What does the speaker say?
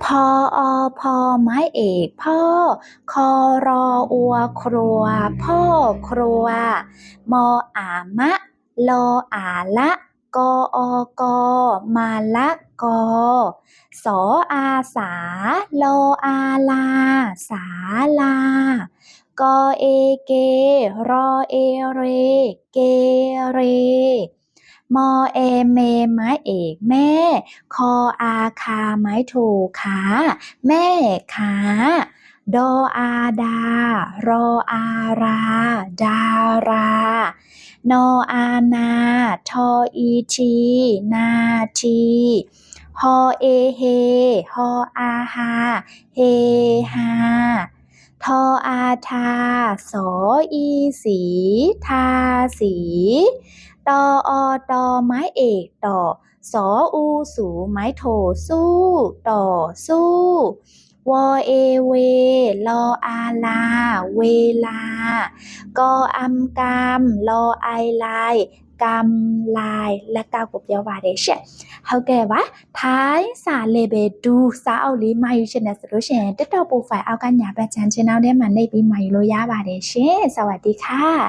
พอพอไม้เอกพ่อคอรออัวครัวพ่อครัวมอมะลอละกอกอมาละกอสอสาลอลาสาลากอเกรอเรเกเรมอเมไม้เอกแม่คอคาไม้โทขาแม่ขาดอดารอราดารา นอนาทอทีนาทีฮอเฮฮอฮาเฮฮาทอทาสอสีทาสีตตอไม้เอกต่อสอสูไม้โทสู้ต่อสู้วเวลอลาเวลากกามลอลายกำลายและก้าวกับยาวาเดชဟုတ်ကဲ့ပါထိုင်းစာလေးပဲဒူစာအုပ်လေးမှာယူချင်တယ်ဆိုလို့ရှိရင် TikTok profile အောက်ကညာဘက် channel ထဲမှာနှိပ်ပြီးမှာယူလို့ရပါတယ်ရှင်စวัสดีค่ะ